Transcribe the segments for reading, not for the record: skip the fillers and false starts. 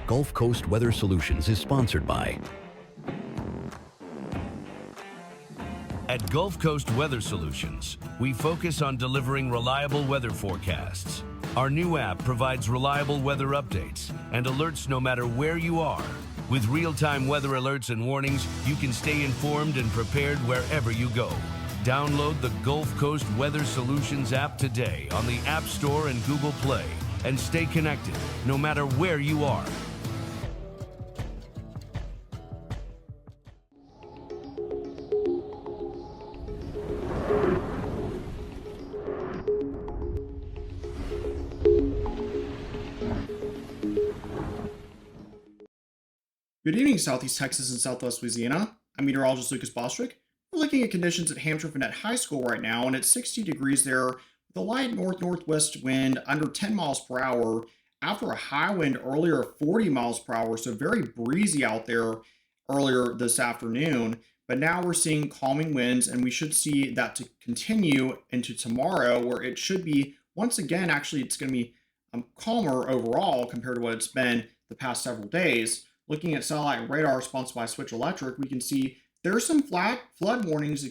Gulf Coast Weather Solutions is sponsored by. At Gulf Coast Weather Solutions, we focus on delivering reliable weather forecasts. Our new app provides reliable weather updates and alerts no matter where you are. With real-time weather alerts and warnings, you can stay informed and prepared wherever you go. Download the Gulf Coast Weather Solutions app today on the App Store and Google Play and stay connected no matter where you are. Good evening, Southeast Texas and Southwest Louisiana. I'm meteorologist Lucas Bostrick. We're looking at conditions at Hamtramck High School right now, and it's 60 degrees there with a light north-northwest wind under 10 miles per hour after a high wind earlier of 40 miles per hour, so very breezy out there earlier this afternoon. But now we're seeing calming winds, and we should see that to continue into tomorrow, where it should be, once again, actually, it's going to be calmer overall compared to what it's been the past several days. Looking at satellite radar sponsored by Switch Electric, we can see there's some flood warnings,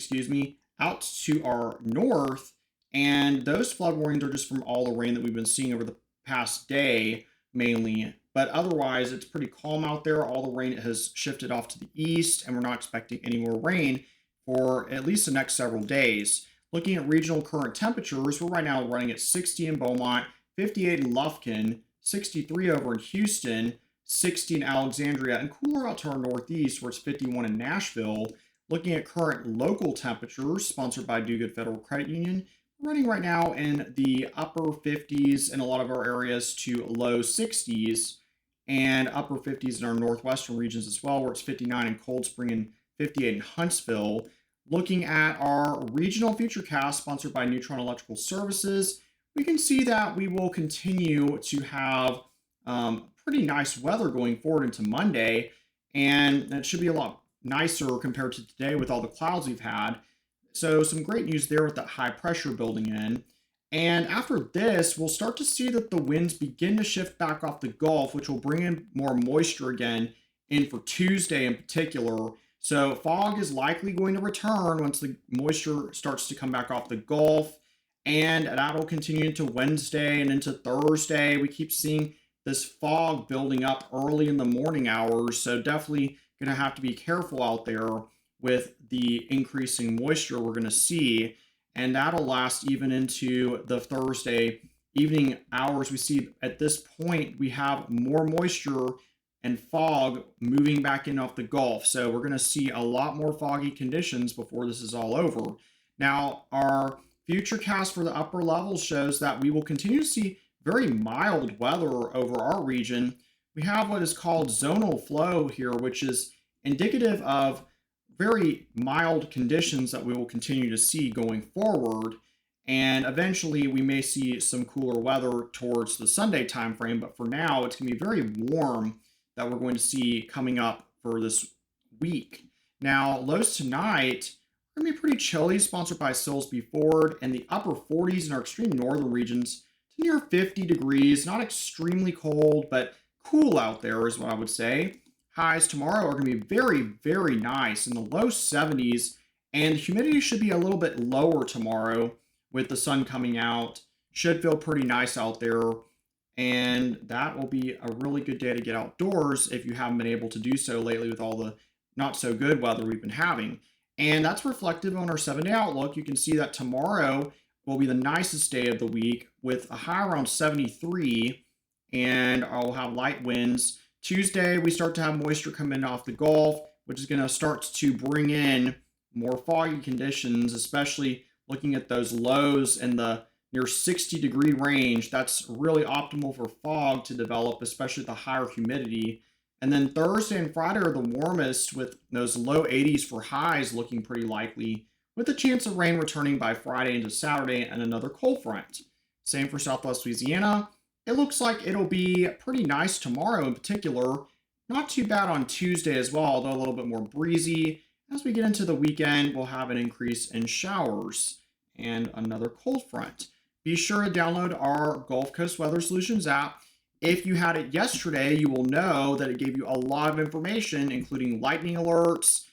out to our north, and those flood warnings are just from all the rain that we've been seeing over the past day, mainly. But otherwise, it's pretty calm out there. All the rain has shifted off to the east, and we're not expecting any more rain for at least the next several days. Looking at regional current temperatures, we're right now running at 60 in Beaumont, 58 in Lufkin, 63 over in Houston, 60 in Alexandria, and cooler out to our northeast where it's 51 in Nashville. Looking at current local temperatures, sponsored by Do Good Federal Credit Union, we're running right now in the upper 50s in a lot of our areas to low 60s, and upper 50s in our northwestern regions as well, where it's 59 in Cold Spring and 58 in Huntsville. Looking at our regional futurecast, sponsored by Neutron Electrical Services, we can see that we will continue to have pretty nice weather going forward into Monday, and it should be a lot nicer compared to today with all the clouds we've had. So some great news there with that high pressure building in. And after this, we'll start to see that the winds begin to shift back off the Gulf, which will bring in more moisture again in for Tuesday in particular. So fog is likely going to return once the moisture starts to come back off the Gulf, and that will continue into Wednesday and into Thursday. We keep seeing this fog building up early in the morning hours, so definitely going to have to be careful out there with the increasing moisture we're going to see, and that'll last even into the Thursday evening hours. We see at this point we have more moisture and fog moving back in off the Gulf, so we're going to see a lot more foggy conditions before this is all over. Now, our futurecast for the upper levels shows that we will continue to see very mild weather over our region. We have what is called zonal flow here, which is indicative of very mild conditions that we will continue to see going forward. And eventually we may see some cooler weather towards the Sunday timeframe, but for now it's going to be very warm that we're going to see coming up for this week. Now, lows tonight are going to be pretty chilly, sponsored by Silsby Ford, and the upper 40s in our extreme northern regions to near 50 degrees. Not extremely cold, but cool out there is what I would say. Highs tomorrow are going to be very, very nice in the low 70s, and humidity should be a little bit lower tomorrow with the sun coming out. Should feel pretty nice out there, and that will be a really good day to get outdoors if you haven't been able to do so lately with all the not so good weather we've been having. And that's reflective on our 7-day outlook. You can see that tomorrow will be the nicest day of the week with a high around 73, and I'll have light winds. Tuesday, we start to have moisture come in off the Gulf, which is going to start to bring in more foggy conditions, especially looking at those lows in the near 60 degree range. That's really optimal for fog to develop, especially at the higher humidity. And then Thursday and Friday are the warmest, with those low 80s for highs looking pretty likely, with a chance of rain returning by Friday into Saturday and another cold front. Same for Southwest Louisiana. It looks like it'll be pretty nice tomorrow in particular. Not too bad on Tuesday as well, although a little bit more breezy. As we get into the weekend, we'll have an increase in showers and another cold front. Be sure to download our Gulf Coast Weather Solutions app. If you had it yesterday, you will know that it gave you a lot of information, including lightning alerts,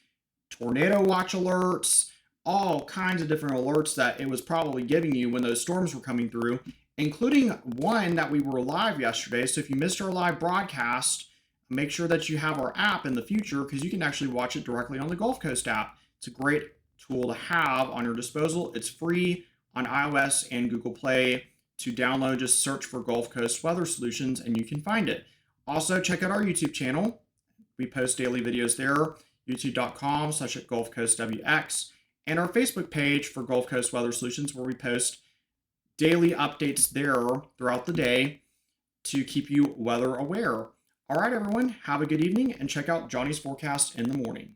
tornado watch alerts, all kinds of different alerts that it was probably giving you when those storms were coming through, including one that we were live yesterday. So if you missed our live broadcast, make sure that you have our app in the future because you can actually watch it directly on the Gulf Coast app. It's a great tool to have on your disposal. It's free on iOS and Google Play. To download, just search for Gulf Coast Weather Solutions and you can find it. Also, check out our YouTube channel. We post daily videos there, youtube.com/GulfCoastWX, and our Facebook page for Gulf Coast Weather Solutions, where we post daily updates there throughout the day to keep you weather aware. All right, everyone, have a good evening and check out Johnny's forecast in the morning.